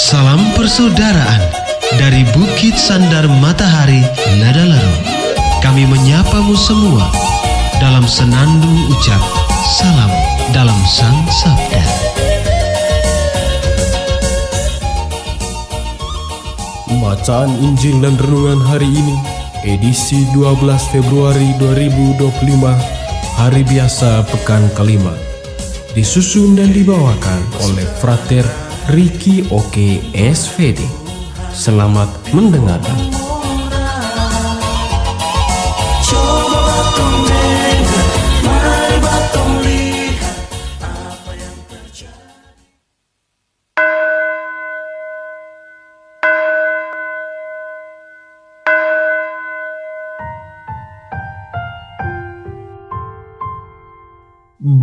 Salam persaudaraan dari Bukit Sandar Matahari Nadalaro. Kami menyapamu semua dalam senandung ucap salam dalam Sang Sabda. Bacaan Injil dan Renungan hari ini, edisi 12 Februari 2025, hari biasa pekan kelima. Disusun dan dibawakan oleh Frater Ricky Oke SVD. Selamat mendengarkan.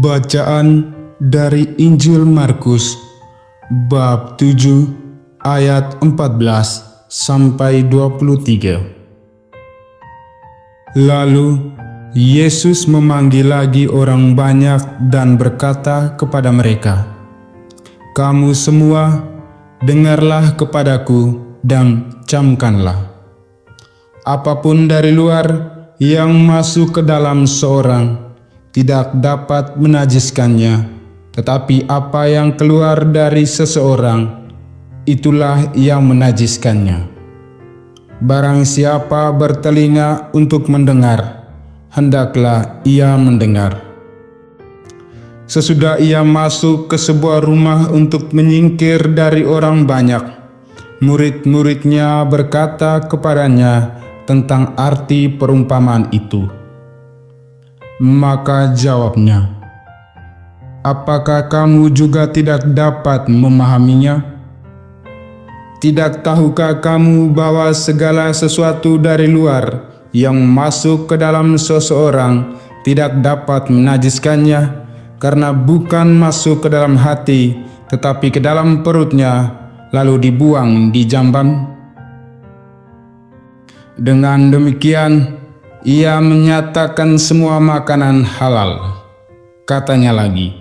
Bacaan dari Injil Markus bab 7 ayat 14 sampai 23. Lalu Yesus memanggil lagi orang banyak dan berkata kepada mereka, "Kamu semua dengarlah kepadaku dan camkanlah. Apapun dari luar yang masuk ke dalam seorang tidak dapat menajiskannya, tetapi apa yang keluar dari seseorang, itulah yang menajiskannya. Barang siapa bertelinga untuk mendengar, hendaklah ia mendengar." Sesudah ia masuk ke sebuah rumah untuk menyingkir dari orang banyak, murid-muridnya berkata kepadanya tentang arti perumpamaan itu. Maka jawabnya, "Apakah kamu juga tidak dapat memahaminya? Tidak tahukah kamu bahwa segala sesuatu dari luar yang masuk ke dalam seseorang tidak dapat menajiskannya, karena bukan masuk ke dalam hati, tetapi ke dalam perutnya, lalu dibuang di jamban?" Dengan demikian, ia menyatakan semua makanan halal. Katanya lagi,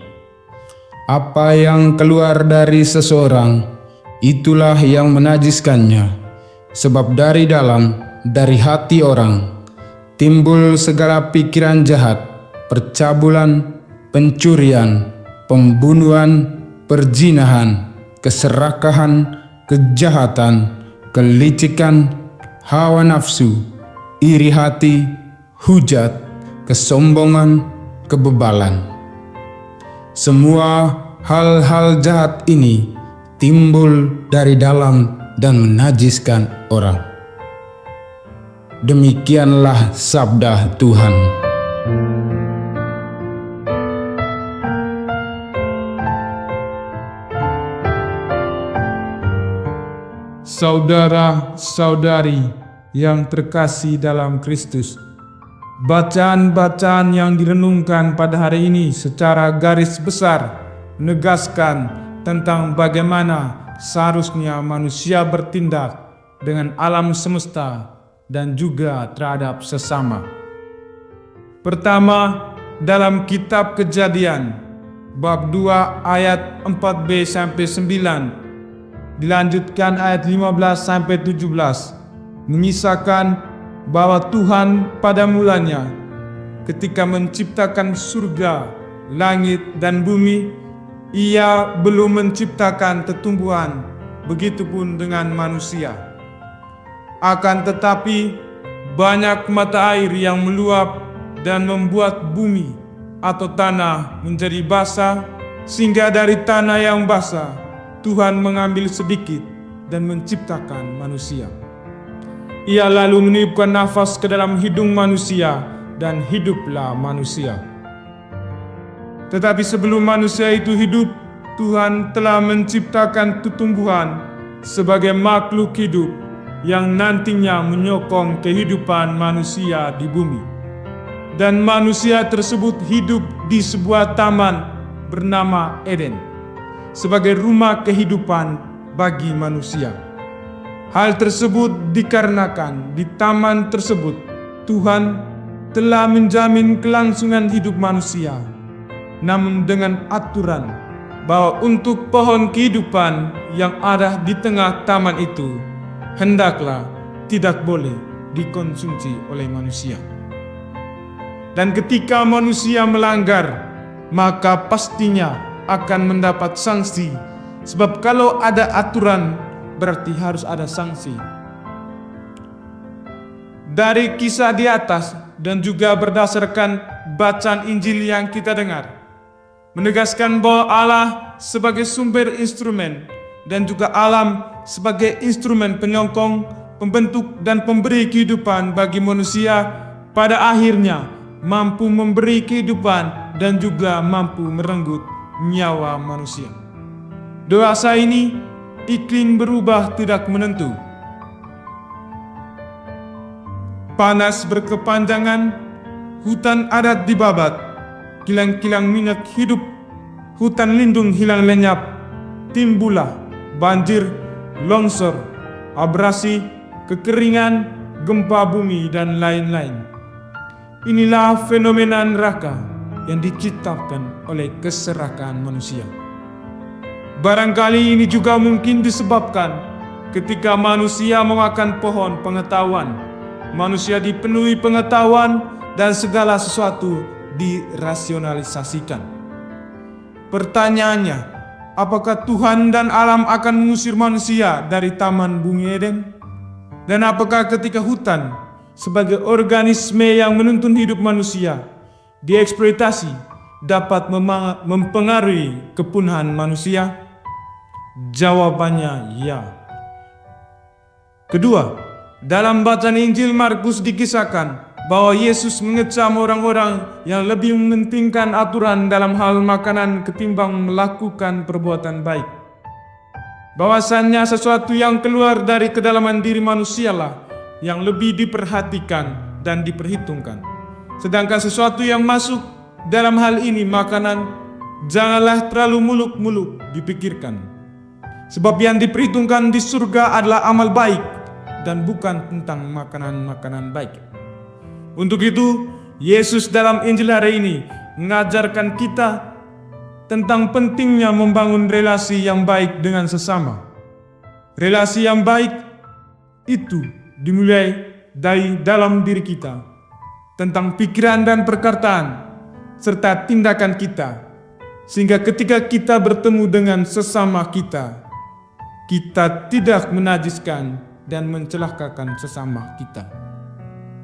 "Apa yang keluar dari seseorang, itulah yang menajiskannya. Sebab dari dalam, dari hati orang, timbul segala pikiran jahat, percabulan, pencurian, pembunuhan, perzinahan, keserakahan, kejahatan, kelicikan, hawa nafsu, iri hati, hujat, kesombongan, kebebalan. Semua hal-hal jahat ini timbul dari dalam dan menajiskan orang." Demikianlah sabda Tuhan. Saudara-saudari yang terkasih dalam Kristus, bacaan-bacaan yang direnungkan pada hari ini secara garis besar menegaskan tentang bagaimana seharusnya manusia bertindak dengan alam semesta dan juga terhadap sesama. Pertama, dalam kitab Kejadian bab 2 ayat 4b sampai 9, dilanjutkan ayat 15 sampai 17, mengisahkan bahwa Tuhan pada mulanya ketika menciptakan surga, langit, dan bumi, Ia belum menciptakan tetumbuhan, begitupun dengan manusia. Akan tetapi banyak mata air yang meluap dan membuat bumi atau tanah menjadi basah, sehingga dari tanah yang basah Tuhan mengambil sedikit dan menciptakan manusia. Ia lalu meniupkan nafas ke dalam hidung manusia, dan hiduplah manusia. Tetapi sebelum manusia itu hidup, Tuhan telah menciptakan tumbuhan sebagai makhluk hidup yang nantinya menyokong kehidupan manusia di bumi. Dan manusia tersebut hidup di sebuah taman bernama Eden sebagai rumah kehidupan bagi manusia. Hal tersebut dikarenakan di taman tersebut Tuhan telah menjamin kelangsungan hidup manusia, namun dengan aturan bahwa untuk pohon kehidupan yang ada di tengah taman itu hendaklah tidak boleh dikonsumsi oleh manusia. Dan ketika manusia melanggar, maka pastinya akan mendapat sanksi. Sebab kalau ada aturan, berarti harus ada sanksi. Dari kisah di atas dan juga berdasarkan bacaan Injil yang kita dengar, menegaskan bahwa Allah sebagai sumber instrumen dan juga alam sebagai instrumen penyokong, pembentuk dan pemberi kehidupan bagi manusia, pada akhirnya mampu memberi kehidupan dan juga mampu merenggut nyawa manusia. Dosa ini, iklim berubah tidak menentu. Panas berkepanjangan, hutan adat dibabat, kilang-kilang minyak hidup, hutan lindung hilang lenyap, timbullah banjir, longsor, abrasi, kekeringan, gempa bumi, dan lain-lain. Inilah fenomena neraka yang diciptakan oleh keserakahan manusia. Barangkali ini juga mungkin disebabkan ketika manusia memakan pohon pengetahuan. Manusia dipenuhi pengetahuan dan segala sesuatu dirasionalisasikan. Pertanyaannya, apakah Tuhan dan alam akan mengusir manusia dari taman bumi Eden? Dan apakah ketika hutan sebagai organisme yang menuntun hidup manusia dieksploitasi dapat mempengaruhi kepunahan manusia? Jawabannya ya. Kedua, dalam bacaan Injil Markus dikisahkan bahwa Yesus mengecam orang-orang yang lebih mementingkan aturan dalam hal makanan ketimbang melakukan perbuatan baik. Bahwasannya sesuatu yang keluar dari kedalaman diri manusialah yang lebih diperhatikan dan diperhitungkan. Sedangkan sesuatu yang masuk dalam hal ini makanan, janganlah terlalu muluk-muluk dipikirkan. Sebab yang diperhitungkan di surga adalah amal baik dan bukan tentang makanan-makanan baik. Untuk itu, Yesus dalam Injil hari ini mengajarkan kita tentang pentingnya membangun relasi yang baik dengan sesama. Relasi yang baik itu dimulai dari dalam diri kita, tentang pikiran dan perkataan, serta tindakan kita, sehingga ketika kita bertemu dengan sesama kita, kita tidak menajiskan dan mencelakakan sesama kita.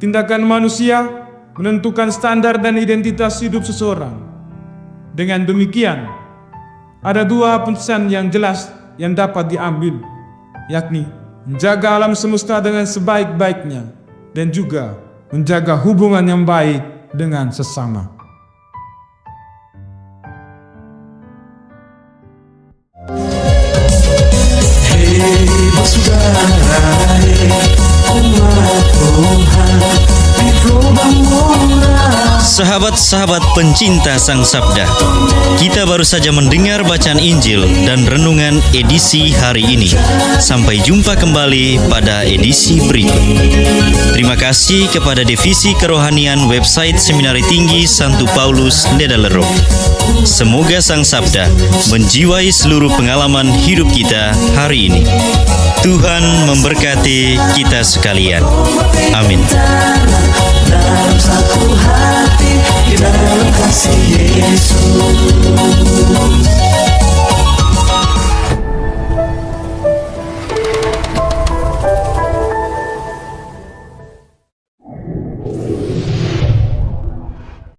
Tindakan manusia menentukan standar dan identitas hidup seseorang. Dengan demikian, ada dua pesan yang jelas yang dapat diambil, yakni menjaga alam semesta dengan sebaik-baiknya dan juga menjaga hubungan yang baik dengan sesama. Sahabat-sahabat pencinta Sang Sabda, kita baru saja mendengar bacaan Injil dan renungan edisi hari ini. Sampai jumpa kembali pada edisi berikut. Terima kasih kepada Divisi Kerohanian website Seminari Tinggi Santo Paulus Ledalerok. Semoga Sang Sabda menjiwai seluruh pengalaman hidup kita hari ini. Tuhan memberkati kita sekalian. Amin. Dalam satu hati, di dalam kasih Yesus.